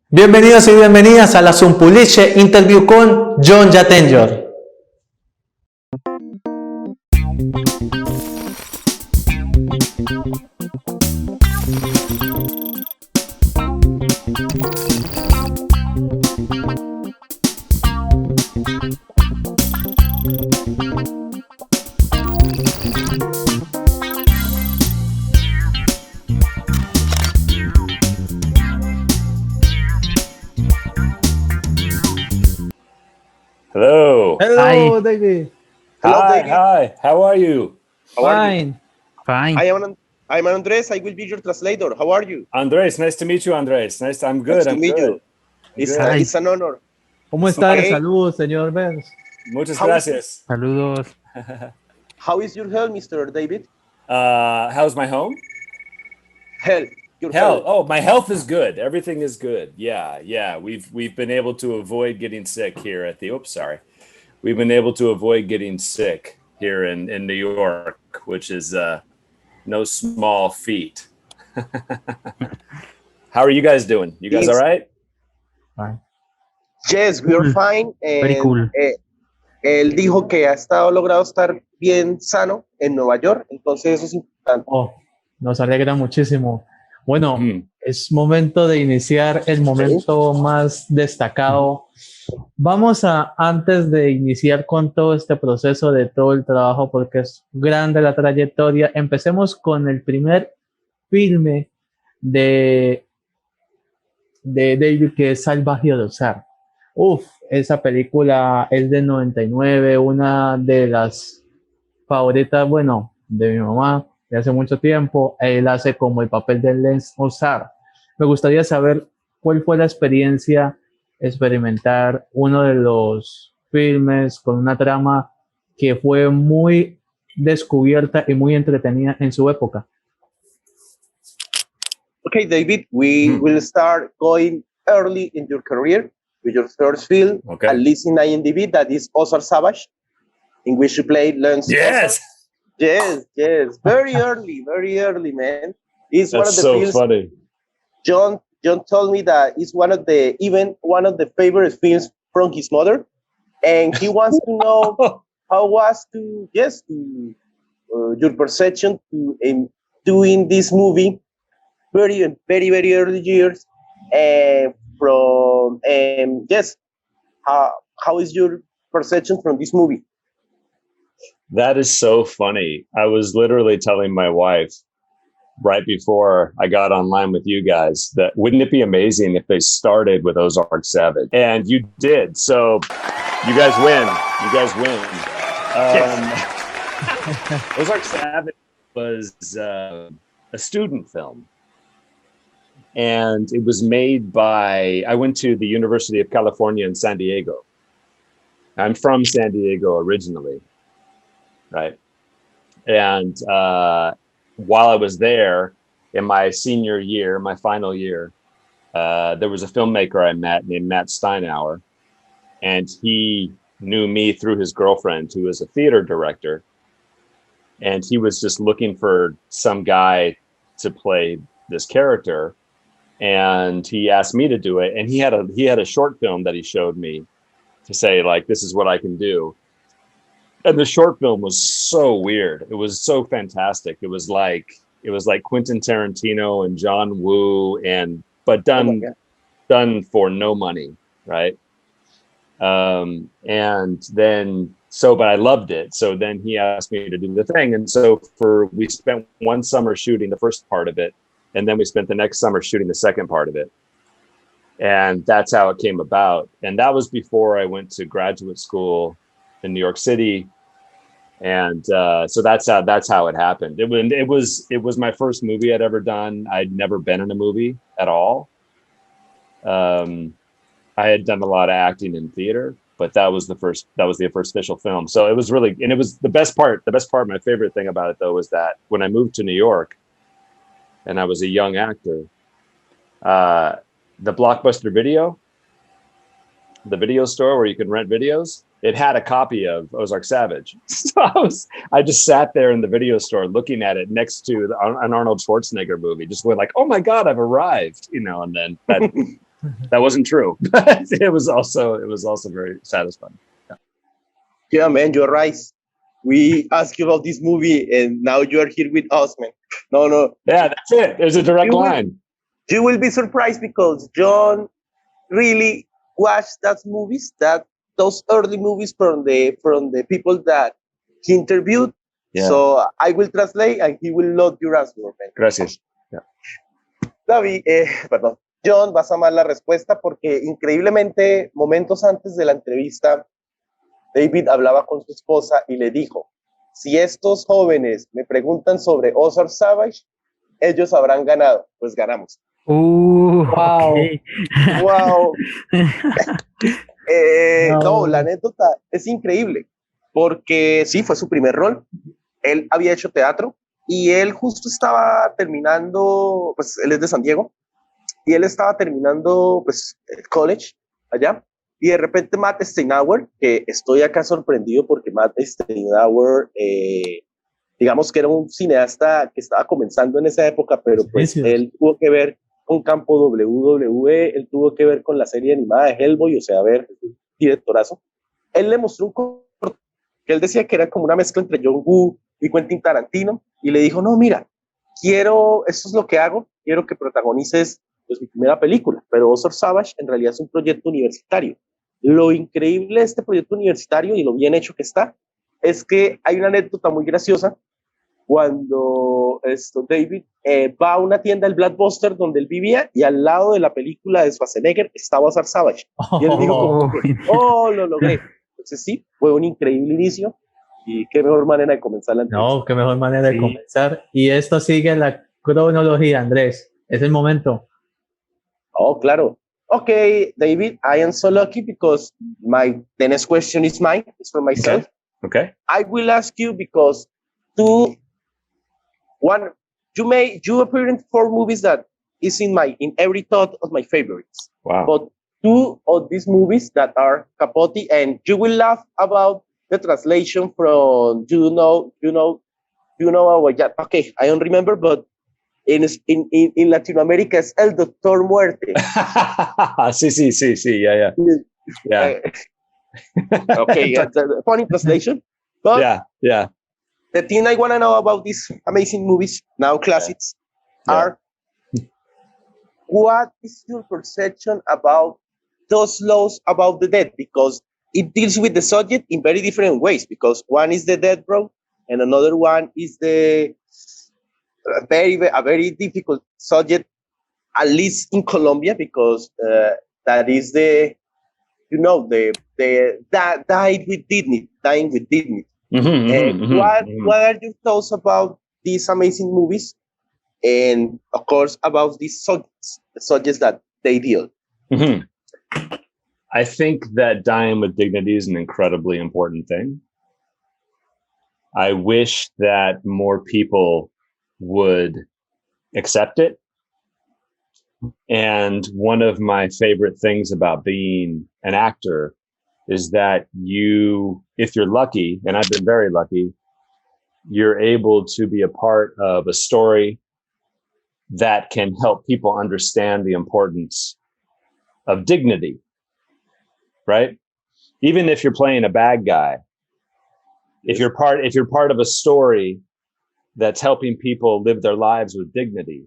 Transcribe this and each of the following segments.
Bienvenidos y bienvenidas a la Zumpuliche Interview con Jhon Jatenjor. Hello. Hello, David. Hello, Hi, David. hi. How are you? How are you? Fine. Fine. I'm Andres. I will be your translator. How are you? Andres, nice to meet you, Andres. I'm good. Nice to meet you. Good. It's an honor. ¿Cómo está? Okay. Salud, señor Benz. Muchas How- gracias. Saludos. How is your health, Mr. David? How's my home? Health. Your Health. health. Oh, my health is good. Everything is good. Yeah. We've been able to avoid getting sick here at the. Oops, sorry. We've been able to avoid getting sick here in New York, which is no small feat. How are you guys doing? You guys all right? Fine. Yes, we are Cool. fine. Very cool. Él dijo que ha estado logrado estar bien sano en Nueva York, entonces eso es importante. Oh, nos alegra muchísimo. Bueno, Mm. es momento de iniciar el momento más destacado. Vamos a, antes de iniciar con todo este proceso de todo el trabajo, porque es grande la trayectoria, empecemos con el primer filme de David, que es Salvaje de Ozark. Esa película es de 99, una de las favoritas, bueno, de mi mamá de hace mucho tiempo. Él hace como el papel de Lance Ozark. Me gustaría saber cuál fue la experiencia experimentar uno de los filmes con una trama que fue muy descubierta y muy entretenida en su época. Okay, David, we will start going early in your career with your first film, Okay. at least in IMDb, that is Ozark Savage, in which you played Lance Yes. Ozark. Yes. Very early, man. It's one of That's the so films. funny. John told me that it's one of the favorite films from his mother, and he wants to know how was your perception to doing this movie very early years, and how is your perception from this movie? That is so funny. I was literally telling my wife right before I got online with you guys that wouldn't it be amazing if they started with Ozark Savage? And you did. So you guys win. Ozark Savage was a student film. And it was made by, I went to the University of California in San Diego. I'm from San Diego originally, right? And while I was there in my senior year, my final year, there was a filmmaker I met named Matt Steinauer, and he knew me through his girlfriend, who was a theater director. And he was just looking for some guy to play this character. And he asked me to do it. And he had a short film that he showed me to say, like, this is what I can do. And the short film was so weird. It was so fantastic. It was like Quentin Tarantino and John Woo, but done for no money, right? And then but I loved it. So then he asked me to do the thing, and so we spent one summer shooting the first part of it, and then we spent the next summer shooting the second part of it. And that's how it came about. And that was before I went to graduate school in New York City. And so that's how it happened. It was my first movie I'd ever done. I'd never been in a movie at all. I had done a lot of acting in theater, but that was the first official film. So it was really, and it was the best part, my favorite thing about it though, was that when I moved to New York and I was a young actor, the Blockbuster Video, the video store where you can rent videos, it had a copy of Ozark Savage. So I just sat there in the video store looking at it next to an Arnold Schwarzenegger movie, just went like, oh my God, I've arrived, and then That wasn't true, but it was also very satisfying. Yeah, man, you're right. We asked you about this movie, and now you are here with us, man. No. Yeah, that's it. There's a direct line. You will be surprised because John really watched those early movies from the people that he interviewed. Yeah. So I will translate, and he will love your answer, man. Gracias. Yeah. David, perdón. John, vas a amar la respuesta porque increíblemente momentos antes de la entrevista, David hablaba con su esposa y le dijo, si estos jóvenes me preguntan sobre Ozark Savage, ellos habrán ganado. Pues ganamos. Wow. Okay. Wow. No. No, la anécdota es increíble porque sí, fue su primer rol. Él había hecho teatro y él justo estaba terminando, pues él es de San Diego, y él estaba terminando pues el college allá, y de repente Matt Steinauer, que estoy acá sorprendido porque Matt Steinauer, digamos que era un cineasta que estaba comenzando en esa época, pero pues Sí. él tuvo que ver con campo WWE, él tuvo que ver con la serie animada de Hellboy, o sea, a ver, directorazo. Él le mostró un corto que él decía que era como una mezcla entre John Woo y Quentin Tarantino, y le dijo, no, mira, esto es lo que hago, quiero que protagonices pues mi primera película, pero Ozark Savage en realidad es un proyecto universitario. Lo increíble de este proyecto universitario y lo bien hecho que está, es que hay una anécdota muy graciosa cuando David va a una tienda, el Blockbuster, donde él vivía, y al lado de la película de Schwarzenegger estaba Ozark Savage. Y él dijo como que, lo logré. Entonces sí, fue un increíble inicio, y qué mejor manera de comenzar la entrevista. No, qué mejor manera de comenzar. Y esto sigue la cronología, Andrés. Es el momento. Oh, claro. Okay, David, I am so lucky because the next question is mine. It's for myself. Okay. I will ask you because you appear in 4 movies that is in every thought of my favorites. Wow. But 2 of these movies that are Capote, and you will laugh about the translation from you know okay, I don't remember, but in Latin America es El Doctor Muerte. Sí, yeah. Okay, that's a funny translation. But yeah. The thing I want to know about these amazing movies, now classics, are what is your perception about those laws about the dead? Because it deals with the subject in very different ways, because one is the dead bro, and another one is a very difficult subject, at least in Colombia, because that is dying with dignity. What are your thoughts about these amazing movies, and of course about these subjects that they deal? I think that dying with dignity is an incredibly important thing. I wish that more people would accept it. And one of my favorite things about being an actor is that if you're lucky, and I've been very lucky, you're able to be a part of a story that can help people understand the importance of dignity, right? Even if you're playing a bad guy, if you're part of a story that's helping people live their lives with dignity,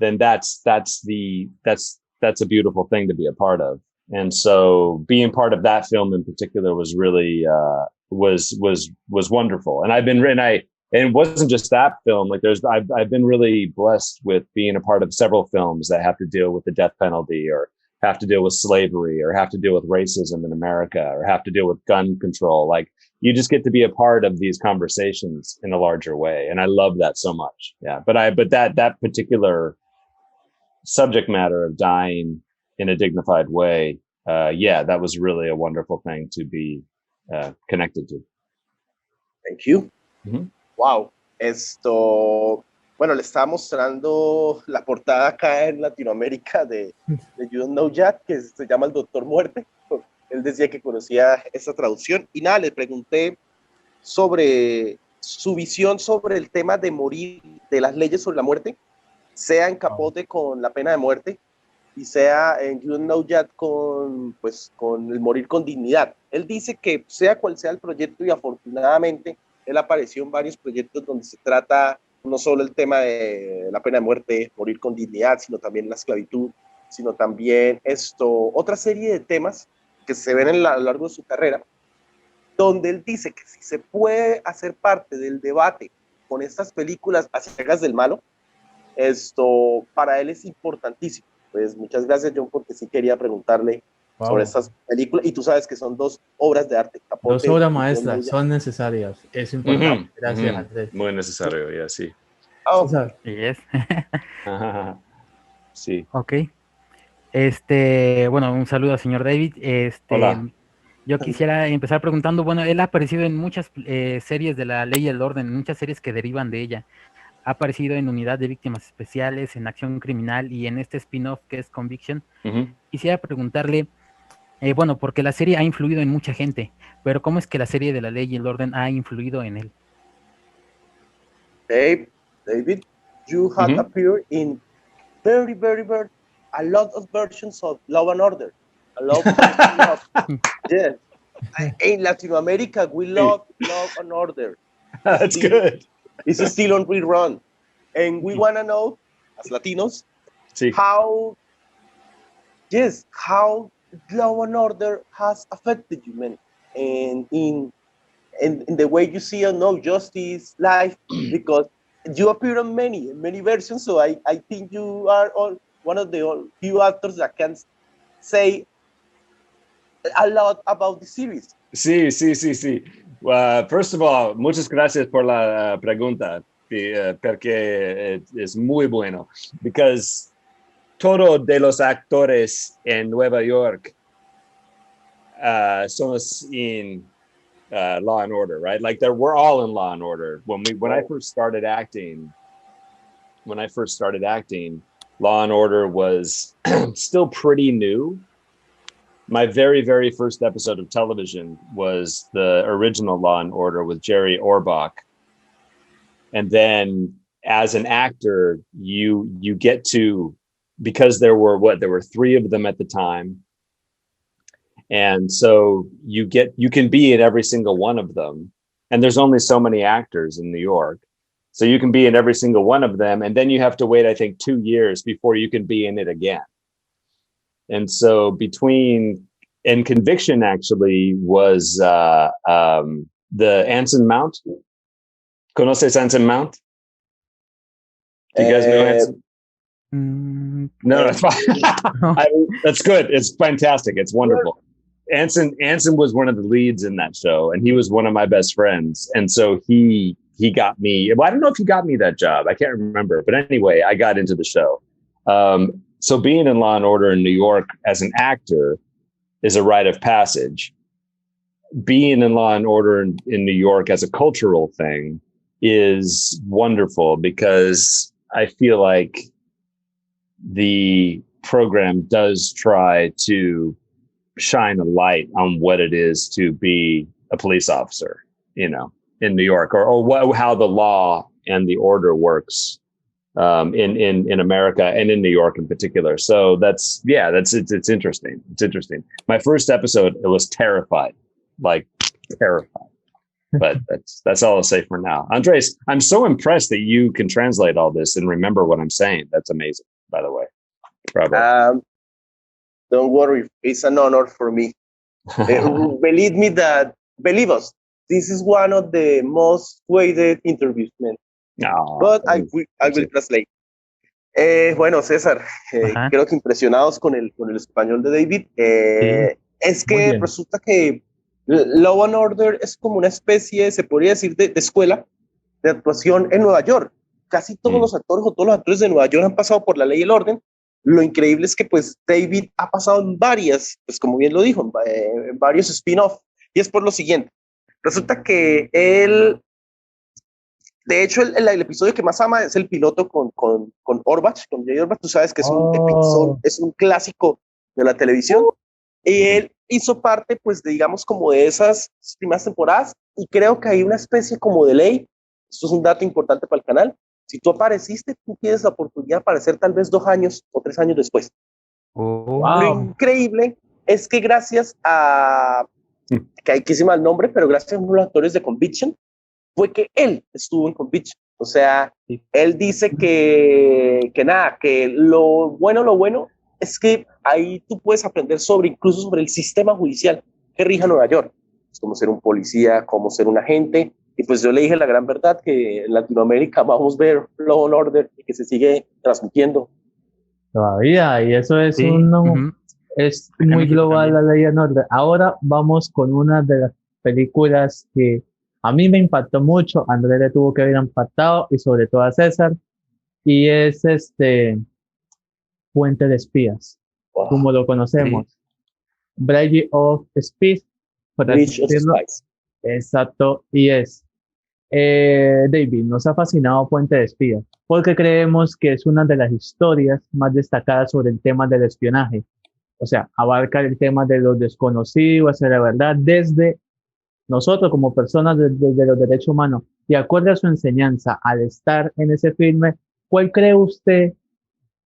then that's a beautiful thing to be a part of. And so being part of that film in particular was really was wonderful. And and it wasn't just that film. Like I've been really blessed with being a part of several films that have to deal with the death penalty, or have to deal with slavery, or have to deal with racism in America, or have to deal with gun control. Like, you just get to be a part of these conversations in a larger way. And I love that so much. Yeah. But that particular subject matter of dying in a dignified way, that was really a wonderful thing to be connected to. Thank you. Mm-hmm. Wow. Bueno, le estaba mostrando la portada acá en Latinoamérica de You Don't Know Yet, que se llama El Doctor Muerte. Él decía que conocía esa traducción. Y nada, le pregunté sobre su visión sobre el tema de morir, de las leyes sobre la muerte, sea en Capote con la pena de muerte, y sea en You Know That con el morir con dignidad. Él dice que sea cual sea el proyecto, y afortunadamente él apareció en varios proyectos donde se trata no solo el tema de la pena de muerte, morir con dignidad, sino también la esclavitud, sino también otra serie de temas que se ven a lo largo de su carrera, donde él dice que si se puede hacer parte del debate con estas películas hacia ciegas del malo, para él es importantísimo. Pues muchas gracias, John, porque sí quería preguntarle sobre estas películas, y tú sabes que son dos obras de arte. Dos obras maestras, son necesarias, es importante. Gracias, Andrés. Muy necesario, ya, sí. Yes. Sí. Ok. Bueno, un saludo al señor David. Hola. Yo quisiera empezar preguntando, bueno, él ha aparecido en muchas series de la Ley y el Orden, en muchas series que derivan de ella. Ha aparecido en Unidad de Víctimas Especiales, en Acción Criminal y en este spin-off que es Conviction. Quisiera preguntarle, bueno, porque la serie ha influido en mucha gente, pero ¿cómo es que la serie de la Ley y el Orden ha influido en él? David, you have appeared in very, very, very a lot of versions of Law and Order. A lot of yes. In Latin America, we love Law and Order. That's good. It's still on rerun. And we want to know, as Latinos, how Law and Order has affected you, man. And in the way you see justice, life, because you appear on many versions, so I think you are one of the few actors that can say a lot about the series. Sí. First of all, muchas gracias por la pregunta, porque es muy bueno, because todos de los actores en Nueva York somos in Law and Order, right? Like we're all in Law and Order. When I first started acting, Law and Order was still pretty new. My very, very first episode of television was the original Law and Order with Jerry Orbach. And then as an actor, you get to, because there were 3 of them at the time. And so you can be in every single one of them. And there's only so many actors in New York. So you can be in every single one of them. And then you have to wait, I think, 2 years before you can be in it again. And so Conviction actually was the Anson Mount. ¿Conoces Anson Mount? Do you guys know Anson? No, that's fine. That's good. It's fantastic. It's wonderful. Anson was one of the leads in that show, and he was one of my best friends. And so he got me. Well, I don't know if he got me that job. I can't remember. But anyway, I got into the show. So being in Law and Order in New York as an actor is a rite of passage. Being in Law and Order in New York as a cultural thing is wonderful, because I feel like the program does try to shine a light on what it is to be a police officer, in New York, or how the law and the order works in America and in New York in particular. So it's interesting. It's interesting. My first episode, it was terrified. But that's all I'll say for now. Andres, I'm so impressed that you can translate all this and remember what I'm saying. That's amazing, by the way. Bravo. Don't worry, it's an honor for me. Believe us, this is one of the most weighted interviews, man. But I will translate. Bueno, César, creo que impresionados con el español de David. Es que resulta que Law and Order es como una especie, se podría decir, de escuela de actuación en Nueva York. Casi todos los actores o todos los actores de Nueva York han pasado por La Ley y el Orden. Lo increíble es que pues David ha pasado en varias, pues como bien lo dijo, en varios spin-off. Y es por lo siguiente. Resulta que él, de hecho, el episodio que más ama es el piloto con Orbach, con Jay Orbach. Tú sabes que es un clásico de la televisión. Y él hizo parte, pues, digamos, como de esas primeras temporadas. Y creo que hay una especie como de ley. Esto es un dato importante para el canal. Si tú apareciste, tú tienes la oportunidad de aparecer tal vez 2 años o 3 años después. Lo increíble es que gracias a, que hay que decir mal el nombre, pero gracias a los actores de Conviction, fue que él estuvo en Conviction. O sea, él dice que nada, que lo bueno es que ahí tú puedes aprender incluso sobre el sistema judicial que rige Nueva York. Es como ser un policía, como ser un agente. Y pues yo le dije la gran verdad que en Latinoamérica vamos a ver Law and Order y que se sigue transmitiendo. Todavía, y eso es es Acá en muy México global también. la ley en orden. Ahora vamos con una de las películas que a mí me impactó mucho, a Andrés le tuvo que haber impactado, y sobre todo a César, y es Puente de Espías, como lo conocemos. Bridge of Spies, por así Bridge of decirlo. Spies. Exacto, y David, nos ha fascinado Puente de Espías, porque creemos que es una de las historias más destacadas sobre el tema del espionaje. O sea, abarca el tema de los desconocidos, hacia la verdad, desde nosotros como personas desde los derechos humanos. Y acorde a su enseñanza, al estar en ese filme, ¿cuál cree usted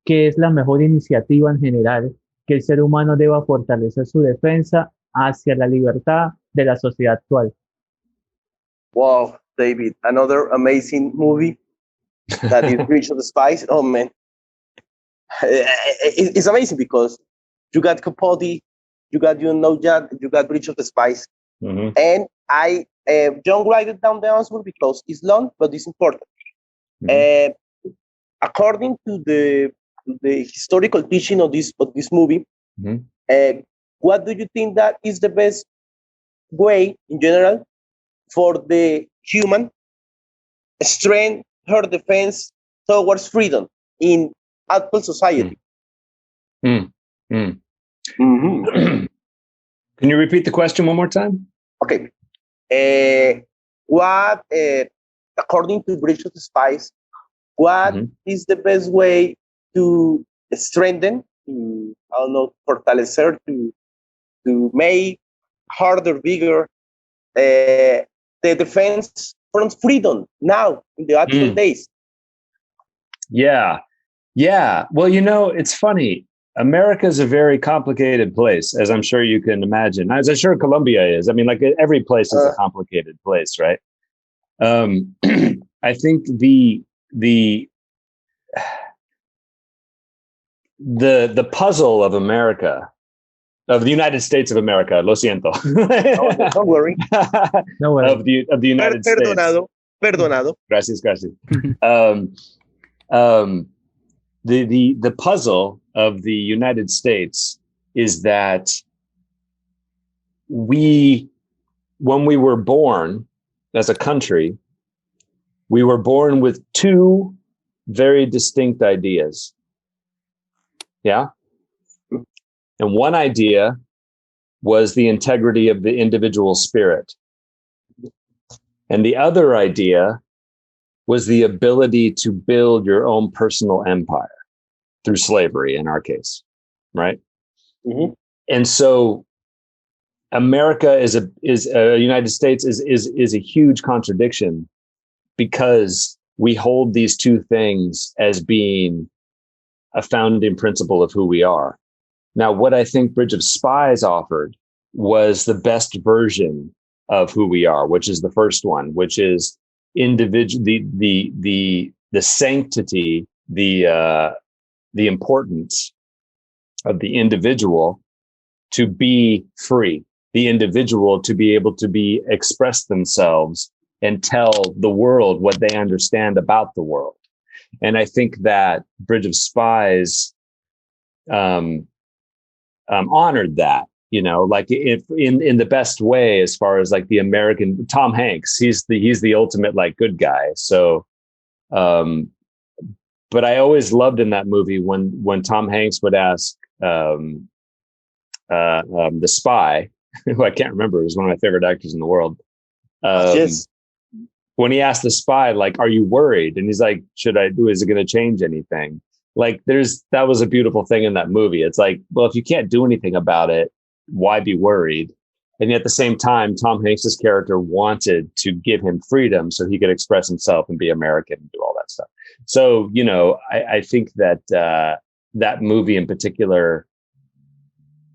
que es la mejor iniciativa en general que el ser humano deba fortalecer su defensa hacia la libertad de la sociedad actual? Wow, David, another amazing movie that is Bridge of the Spies. Oh man, it's amazing because you got Capote, you got you got Bridge of the Spies, and I don't write it down the answer because it's long, but it's important. According to the historical teaching of this movie, what do you think that is the best way in general for the human strength her defense towards freedom in actual society? Can you repeat the question one more time? Okay. What, according to Bridge of the Spies, what is the best way to strengthen, I don't know, fortalecer, to make harder, bigger, the defense from freedom now in the actual days? Yeah. Well, it's funny. America is a very complicated place, as I'm sure you can imagine, as I'm sure Colombia is. I mean, like every place is a complicated place, right? I think the puzzle of America, of the United States of America, lo siento. Don't worry. No worry. Of the United States. Perdonado. Gracias. The puzzle of the United States is that when we were born as a country, we were born with two very distinct ideas. Yeah. And one idea was the integrity of the individual spirit. And the other idea was the ability to build your own personal empire through slavery, in our case, right? And so America is United States is a huge contradiction, because we hold these two things as being a founding principle of who we are. Now, what I think Bridge of Spies offered was the best version of who we are, which is the first one, which is the sanctity, the importance of the individual to be free, the individual to be able to express themselves and tell the world what they understand about the world. And I think that Bridge of Spies honored that, like if in the best way, as far as like the American Tom Hanks, he's the ultimate like good guy. So, but I always loved in that movie when Tom Hanks would ask the spy, who I can't remember, was one of my favorite actors in the world. Yes. When he asked the spy, like, "Are you worried?" And he's like, "Should I do? Is it going to change anything?" Like, that was a beautiful thing in that movie. It's like, well, if you can't do anything about it, why be worried? And yet at the same time, Tom Hanks's character wanted to give him freedom so he could express himself and be American and do all that stuff. So, I think that that movie in particular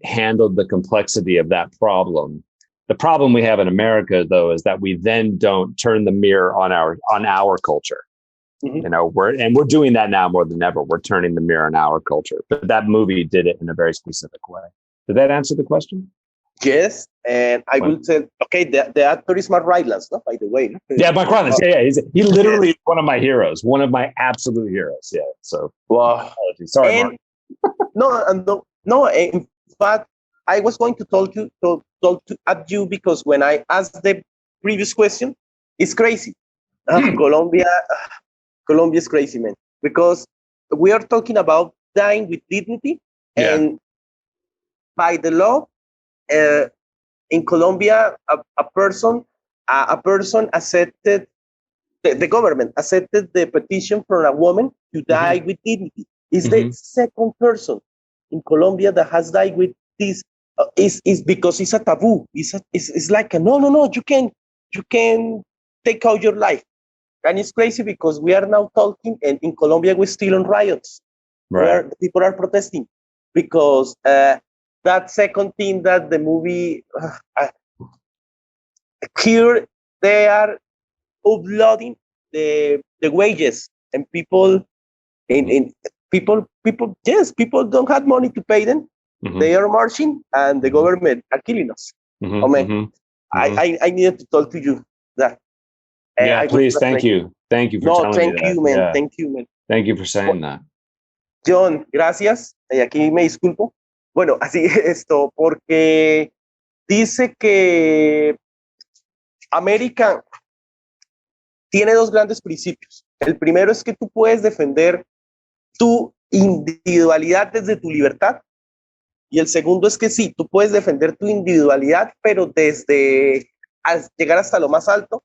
handled the complexity of that problem. The problem we have in America, though, is that we then don't turn the mirror on our culture. Mhm. You know, we're doing that now more than ever. We're turning the mirror on our culture. But that movie did it in a very specific way. Did that answer the question? Yes, and I will say, okay, the actor is Mark Rylance, no? By the way. No? Yeah, Mark Rylance. Yeah, he literally is one of my heroes, one of my absolute heroes. Yeah. So, Wow. Sorry, Mark. No. In fact, I was going to talk at you because when I asked the previous question, it's crazy. Colombia is crazy, man, because we are talking about dying with dignity, and by the law, in Colombia, a person accepted, the government accepted the petition from a woman to die with dignity. Is the second person in Colombia that has died with this. Is because it's a taboo. It's like a, no, you can take out your life. And it's crazy because we are now talking, and in Colombia we're still on riots, where people are protesting because that second thing that the movie here they are uploading the wages, and people people don't have money to pay them. They are marching, and the government are killing us. I needed to talk to you that. Yeah, please. Thank you for telling me that. Thank you, man. Yeah. Thank you, man. Thank you for saying that. John, gracias. Y aquí me disculpo. Bueno, así esto, porque dice que América tiene dos grandes principios. El primero es que tú puedes defender tu individualidad desde tu libertad. Y el segundo es que sí, tú puedes defender tu individualidad, pero desde llegar hasta lo más alto,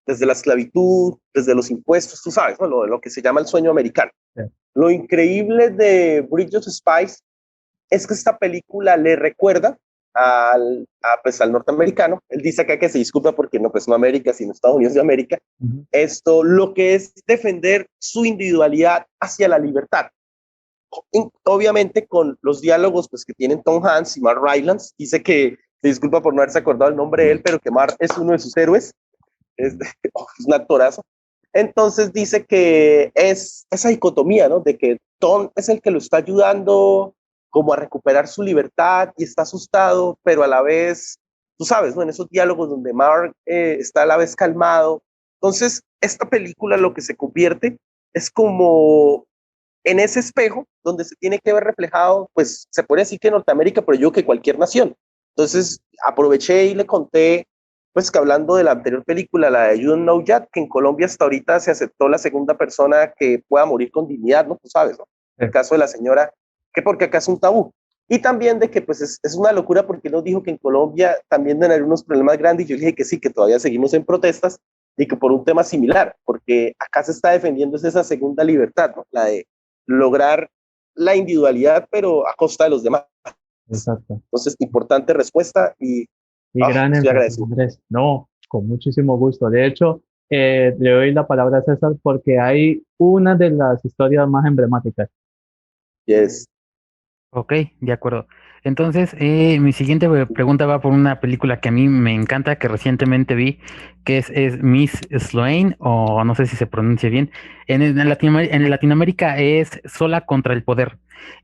desde la esclavitud, desde los impuestos, tú sabes, ¿no? Lo que se llama el sueño americano. Sí. Lo increíble de Bridge of Spies es que esta película le recuerda al norteamericano. Él dice acá que se disculpa porque no América, sino Estados Unidos de América. Esto, lo que es defender su individualidad hacia la libertad. Obviamente con los diálogos pues, que tienen Tom Hanks y Mark Rylance. Dice que se disculpa por no haberse acordado el nombre de él, pero que Mark es uno de sus héroes. Es un actorazo. Entonces dice que es esa dicotomía, ¿no? De que Tom es el que lo está ayudando como a recuperar su libertad y está asustado, pero a la vez, tú sabes, ¿no? En esos diálogos donde Mark está a la vez calmado. Entonces, esta película lo que se convierte es como en ese espejo donde se tiene que ver reflejado, pues se puede decir que Norteamérica, pero yo que cualquier nación. Entonces, aproveché y le conté pues que hablando de la anterior película, la de Jhon Jatenjor, que en Colombia hasta ahorita se aceptó la segunda persona que pueda morir con dignidad, ¿no? Tú sabes, ¿no? El caso de la señora, que porque acá es un tabú. Y también de que pues es una locura porque nos dijo que en Colombia también deben haber unos problemas grandes, y yo le dije que sí, que todavía seguimos en protestas, y que por un tema similar, porque acá se está defendiendo esa segunda libertad, ¿no? La de lograr la individualidad, pero a costa de los demás. Exacto. Entonces, importante respuesta y gran Andrés. No, con muchísimo gusto. De hecho, le doy la palabra a César porque hay una de las historias más emblemáticas. Yes. Ok, de acuerdo. Entonces, mi siguiente pregunta va por una película que a mí me encanta, que recientemente vi, que es Miss Sloane, o no sé si se pronuncia bien. En Latinoamérica es Sola contra el Poder.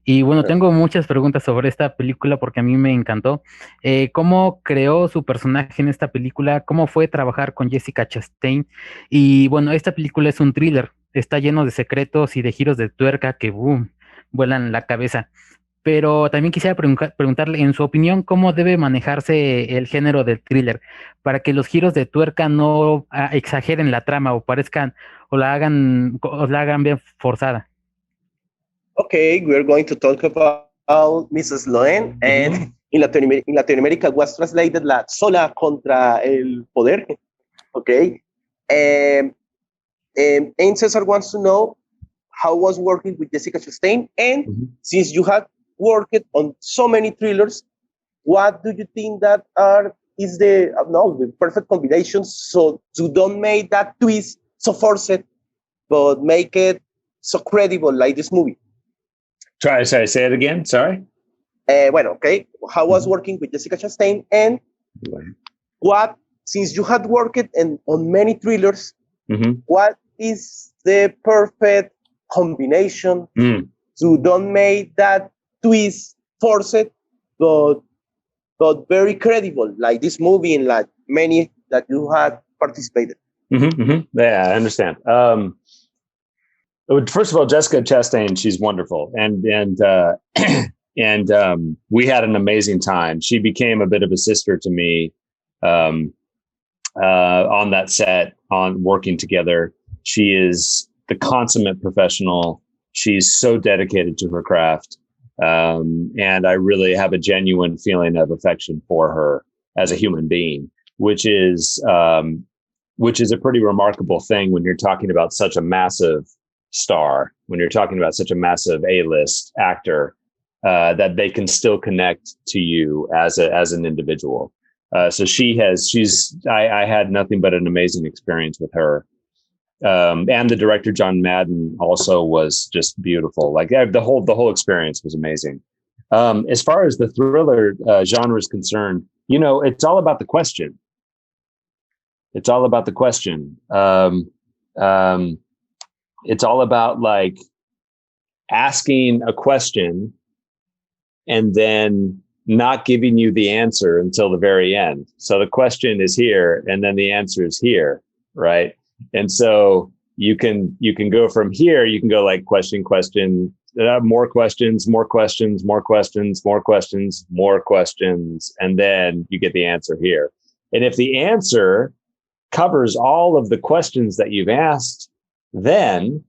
Y bueno, tengo muchas preguntas sobre esta película porque a mí me encantó. ¿Cómo creó su personaje en esta película? ¿Cómo fue trabajar con Jessica Chastain? Y bueno, esta película es un thriller, está lleno de secretos y de giros de tuerca que boom, vuelan la cabeza. Pero también quisiera preguntarle, en su opinión, ¿cómo debe manejarse el género del thriller para que los giros de tuerca no exageren la trama o parezcan o la hagan bien forzada? Okay, we are going to talk about Mrs. Sloane, and in Latin America was translated la Sola contra el Poder. Okay, and Cesar wants to know how was working with Jessica Chastain, and since you have worked on so many thrillers, what do you think that is the perfect combination so to don't make that twist so forced, but make it so credible like this movie? Sorry, say it again. Sorry. Bueno, okay. How was working with Jessica Chastain, and what, since you had worked on many thrillers, what is the perfect combination to don't make that twist forced, but very credible, like this movie and like many that you had participated? Yeah, I understand. First of all, Jessica Chastain, she's wonderful, and we had an amazing time. She became a bit of a sister to me on that set, on working together. She is the consummate professional. She's so dedicated to her craft. And I really have a genuine feeling of affection for her as a human being, which is a pretty remarkable thing when you're talking about such a massive star, when you're talking about such a massive A-list actor, that they can still connect to you as an individual. So I had nothing but an amazing experience with her. And the director, John Madden, also was just beautiful. Like the whole experience was amazing. As far as the thriller genre is concerned, it's all about the question. It's all about the question. It's all about like asking a question and then not giving you the answer until the very end. So the question is here, and then the answer is here, right? And so you can go from here. You can go like question, more questions, and then you get the answer here. And if the answer covers all of the questions that you've asked, then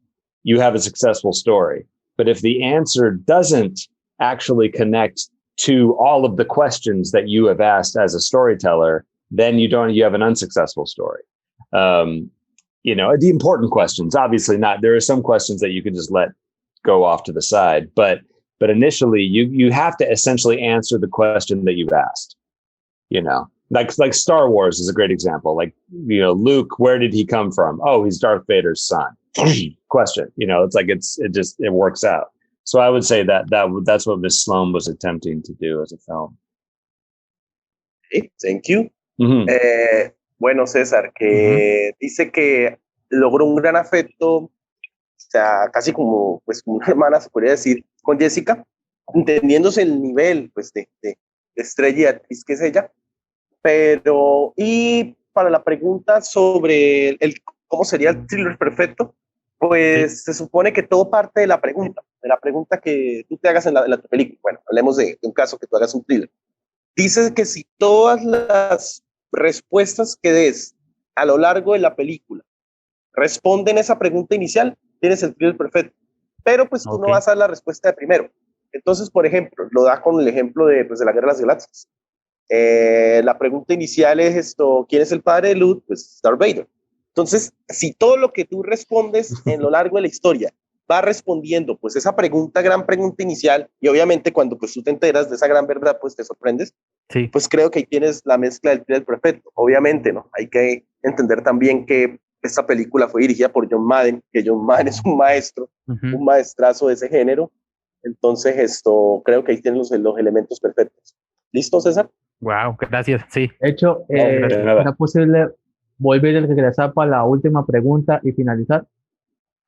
you have a successful story. But if the answer doesn't actually connect to all of the questions that you have asked as a storyteller, then you have an unsuccessful story. The important questions, obviously not. There are some questions that you can just let go off to the side, but initially you have to essentially answer the question that you've asked. Like Star Wars is a great example. Like, Luke, where did he come from? Oh, he's Darth Vader's son. Question. It's like it works out. So I would say that's what Miss Sloan was attempting to do as a film. Okay, thank you. Bueno, César, que dice que logró un gran afecto, o sea, casi como una hermana, se podría decir, con Jessica, entendiéndose el nivel, pues, de estrella y actriz que es ella. Pero, y para la pregunta sobre cómo sería el thriller perfecto, pues se supone que todo parte de la pregunta que tú te hagas en la película. Bueno, hablemos de un caso que tú hagas un thriller. Dices que si todas las respuestas que des a lo largo de la película responden esa pregunta inicial, tienes el thriller perfecto. Pero pues tú no vas a dar la respuesta de primero. Entonces, por ejemplo, lo da con el ejemplo de la Guerra de las Galaxias. La pregunta inicial es esto: ¿quién es el padre de Luke? Pues Darth Vader. Entonces, si todo lo que tú respondes en lo largo de la historia va respondiendo pues esa gran pregunta inicial, y obviamente cuando pues tú te enteras de esa gran verdad, pues te sorprendes, pues creo que ahí tienes la mezcla del thriller perfecto. Obviamente, ¿no? Hay que entender también que esta película fue dirigida por John Madden, que John Madden es un maestro, un maestrazo de ese género. Entonces, creo que ahí tienen los elementos perfectos. ¿Listo, César? Wow, gracias, sí. De hecho, ¿era posible volver a regresar para la última pregunta y finalizar?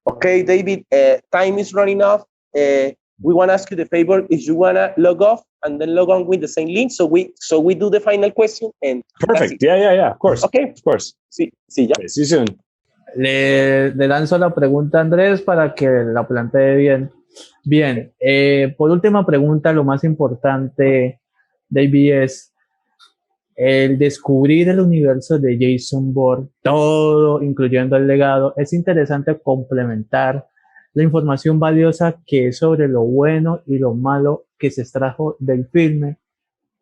Okay, David, time is running off. We want to ask you the favor if you want to log off and then log on with the same link. So we do the final question. And perfect. Yeah. Of course. Okay. Of course. Sí, ya. Okay, see you soon. Le lanzo la pregunta a Andrés para que la plantee bien. Bien, por última pregunta, lo más importante, David, es el descubrir el universo de Jason Bourne, todo, incluyendo el legado. Es interesante complementar la información valiosa que es sobre lo bueno y lo malo que se extrajo del filme,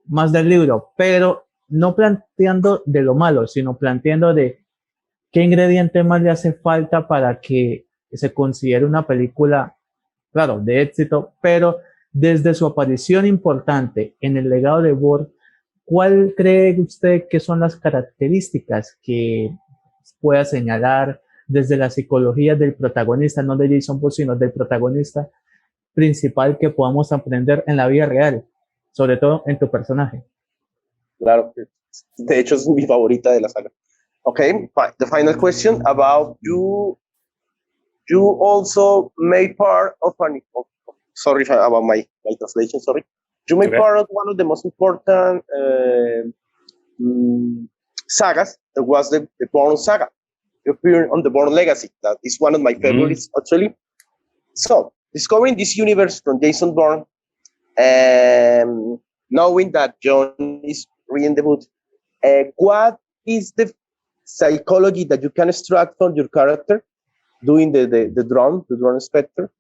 más del libro, pero no planteando de lo malo, sino planteando de qué ingrediente más le hace falta para que se considere una película, claro, de éxito, pero desde su aparición importante en el legado de Bourne, ¿cuál cree usted que son las características que pueda señalar desde la psicología del protagonista, no de Jason Bourne, sino del protagonista principal, que podamos aprender en la vida real? sobre todo en tu personaje. Claro, de hecho es mi favorita de la saga. Okay, the final question about you. You also made part of sorry about my translation. Sorry, you made part of one of the most important sagas. That was the Bourne saga. You appeared on the Bourne Legacy. That is one of my favorites, actually. So, discovering this universe from Jason Bourne, and knowing that John is reading the book, what is the psychology that you can extract from your character doing the drone inspector,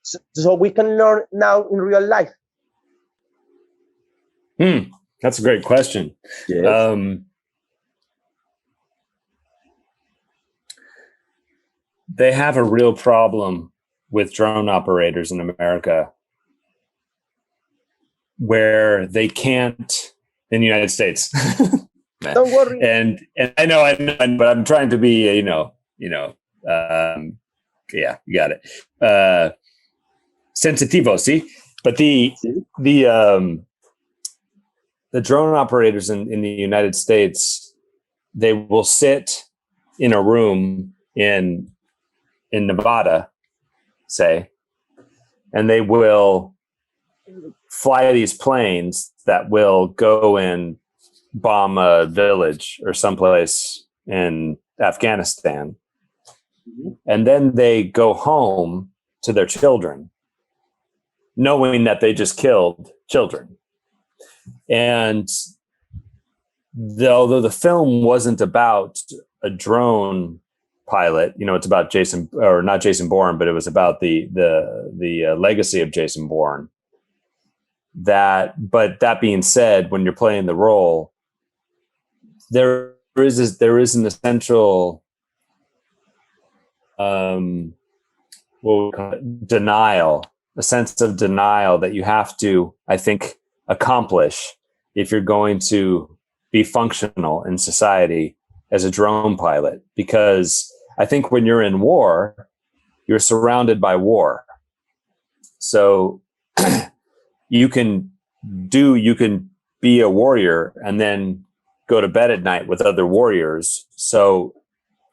so we can learn now in real life? That's a great question. Yes. They have a real problem with drone operators in America where they can't, in the United States. Don't worry. And I know, but I'm trying to be, yeah, you got it. Sensitivo, see? But the drone operators in the United States, they will sit in a room in Nevada, say, and they will fly these planes that will go and bomb a village or someplace in Afghanistan. And then they go home to their children, knowing that they just killed children. And although the film wasn't about a drone pilot, it's about not Jason Bourne, but it was about the legacy of Jason Bourne. But that being said, when you're playing the role, there is an essential denial, a sense of denial that you have to, I think, accomplish if you're going to be functional in society as a drone pilot. Because I think when you're in war, you're surrounded by war. So you can be a warrior and then go to bed at night with other warriors. So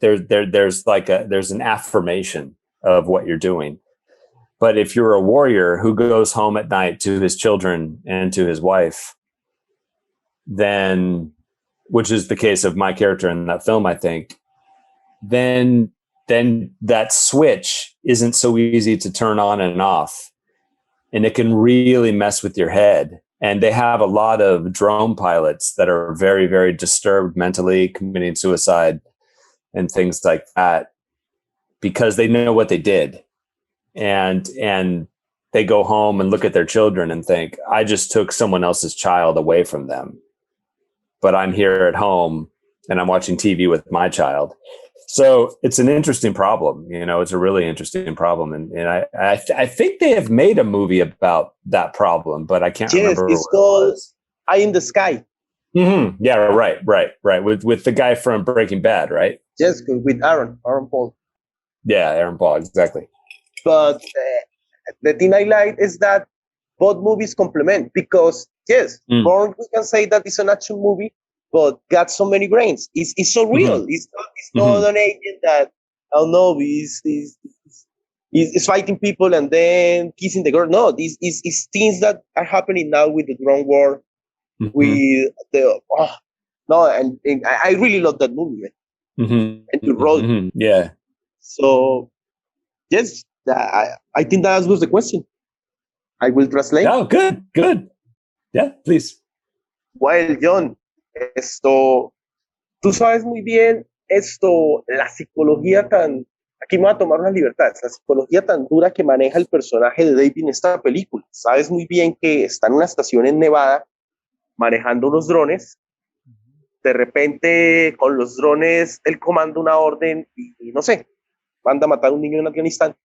there's an affirmation of what you're doing. But if you're a warrior who goes home at night to his children and to his wife, then, which is the case of my character in that film, I think, then that switch isn't so easy to turn on and off. And it can really mess with your head. And they have a lot of drone pilots that are very, very disturbed mentally, committing suicide and things like that, because they know what they did. And they go home and look at their children and think, I just took someone else's child away from them, but I'm here at home and I'm watching TV with my child. So it's an interesting problem. It's a really interesting problem. And I think they have made a movie about that problem, but I can't remember. Yes, it's called Eye in the Sky. Mm-hmm. Yeah, right. With the guy from Breaking Bad, right? Yes, with Aaron Paul. Yeah, Aaron Paul, exactly. But the thing I like is that both movies complement, because yes, Bourne, we can say that it's an action movie, but got so many grains. It's so real. It's not an agent that, I don't know, is fighting people and then kissing the girl. No, these is things that are happening now with the drone war, with the and I really love that movie, man. And the role. Yeah. So yes, I think that was the question. I will translate. Oh, good. Yeah, please. Well, John, tú sabes muy bien la psicología aquí me voy a tomar unas libertades, la psicología tan dura que maneja el personaje de David en esta película. Sabes muy bien que está en una estación en Nevada manejando unos drones. De repente, con los drones, él comanda una orden y no sé, manda a matar a un niño en Afganistán.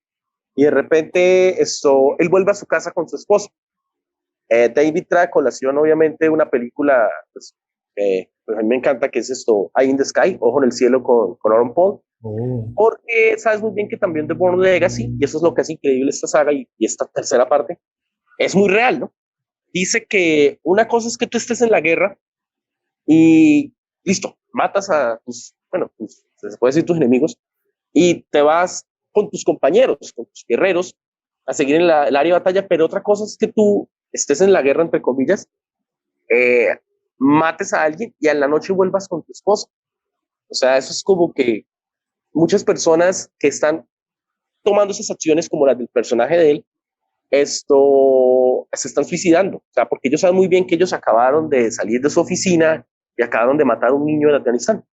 Y de repente, él vuelve a su casa con su esposa. David trae a colación, obviamente, una película pues a mí me encanta, que es Eye in the Sky, Ojo en el Cielo, con Aaron Paul. Porque sabes muy bien que también The Bourne Legacy, y eso es lo que hace increíble esta saga y esta tercera parte, es muy real, ¿no? dice que una cosa es que tú estés en la guerra y listo, matas a se puede decir tus enemigos, y te vas con tus compañeros, con tus guerreros, a seguir en el área de batalla, pero otra cosa es que tú estés en la guerra, entre comillas, mates a alguien y en la noche vuelvas con tu esposa. O sea, eso es como que muchas personas que están tomando esas acciones como las del personaje de él, se están suicidando. O sea, porque ellos saben muy bien que ellos acabaron de salir de su oficina y acabaron de matar a un niño en Afganistán.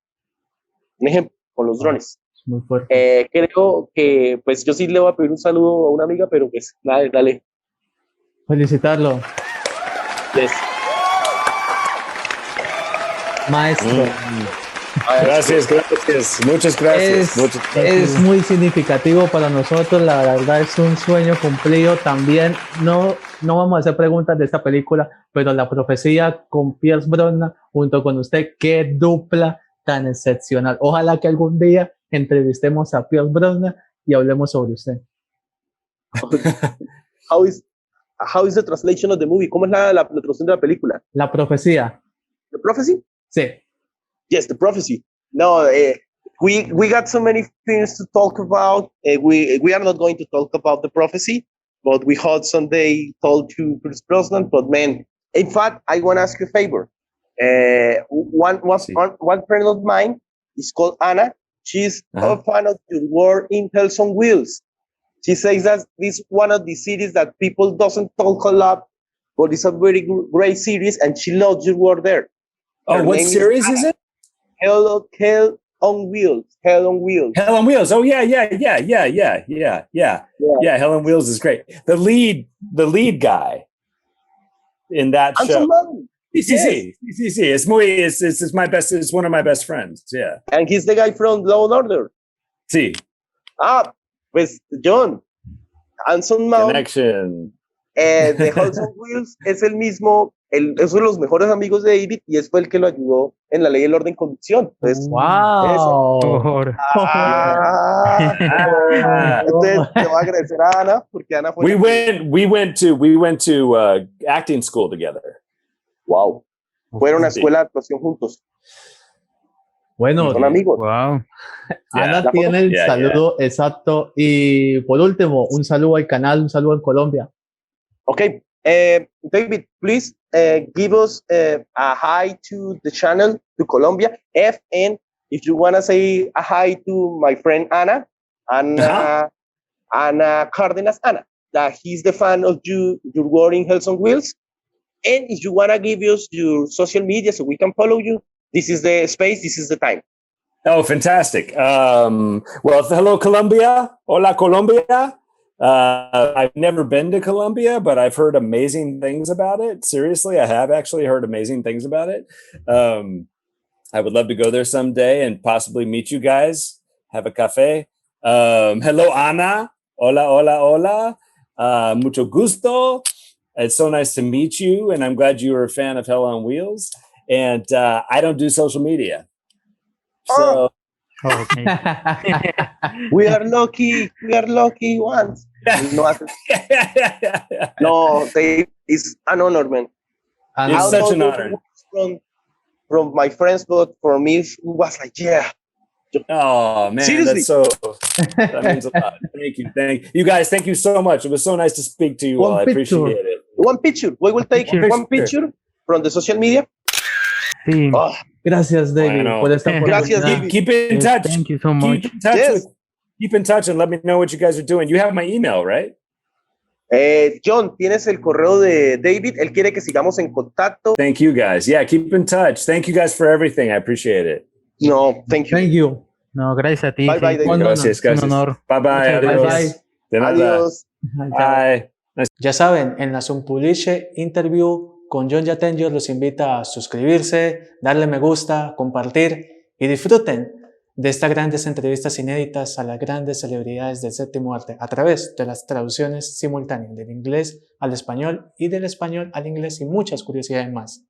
Un ejemplo, con los drones. Muy fuerte. Creo que, pues yo sí le voy a pedir un saludo a una amiga, pero pues nada, dale. Felicitarlo. Yes. Maestro. Gracias, muchas gracias. Es muy significativo para nosotros, la verdad es un sueño cumplido. También no vamos a hacer preguntas de esta película, pero La Profecía con Pierce Brosnan junto con usted, qué dupla tan excepcional. Ojalá que algún día entrevistemos a Pierce Brosnan y hablemos sobre usted. How is the translation of the movie? ¿Cómo es la traducción de la película? La Profecía. The Prophecy? Sí. Yes, The Prophecy. No, we got so many things to talk about. We are not going to talk about The Prophecy, but we hope someday told to Chris Brosnan. But man, in fact, I want to ask you a favor. One friend of mine is called Anna. She's a fan of your work in Hells on Wheels. She says that this is one of the series that people doesn't talk a lot, but it's a very great series, and she loves your work there. Oh, what series is it? Hell on Wheels. Hell on Wheels. Hell on Wheels. Oh yeah. Hell on Wheels is great. The lead guy in that show. Sí. It's my best. It's one of my best friends. Yeah. And he's the guy from Law and Order. Sí. Pues John, Anson Mount. Connection. De Hell on Wheels es el mismo. Es uno de los mejores amigos de David y fue el que lo ayudó en la ley del orden conducción. Entonces, ¡wow! Entonces, te voy a agradecer a Ana porque Ana fue. We went to acting school together. Wow. Fueron a escuela de actuación juntos. Bueno, son amigos. Wow. Ana tiene el saludo exacto. Y por último, un saludo al canal, un saludo en Colombia. Okay. David, please give us a hi to the channel, to Colombia. And if you want to say a hi to my friend Ana Cárdenas, Ana, that he's the fan of your work in Hells on Wheels. And if you want to give us your social media so we can follow you, this is the space, this is the time. Oh, fantastic. Well, hello, Colombia. Hola, Colombia. I've never been to Colombia, but I've heard amazing things about it. Seriously, I have actually heard amazing things about it. I would love to go there someday and possibly meet you guys, have a cafe. Hello, Ana. Hola. Mucho gusto. It's so nice to meet you, and I'm glad you were a fan of Hell on Wheels. And I don't do social media. So Okay. We are lucky ones. No, it's an honor, man. It's such an honor. From my friends, but for me, it was like, yeah. Oh man, seriously. That means a lot. Thank you guys. Thank you so much. It was so nice to speak to you all. I appreciate it. One picture. We will take one picture from the social media. Sí. Oh, gracias, David, por esta oportunidad. Gracias, David. Keep in touch. Thank you so much. Keep in touch and let me know what you guys are doing. You have my email, right? John, tienes el correo de David. Él quiere que sigamos en contacto. Thank you guys. Yeah, keep in touch. Thank you guys for everything. I appreciate it. No, thank you. Thank you. No, gracias a ti. Bye, bye, David. Gracias. Un honor. Bye. Bye. De nada. Adiós. Bye. Ya saben, en la Sunpublishe Interview con Jhon Jatenjor los invita a suscribirse, darle me gusta, compartir y disfruten de estas grandes entrevistas inéditas a las grandes celebridades del séptimo arte a través de las traducciones simultáneas del inglés al español y del español al inglés y muchas curiosidades más.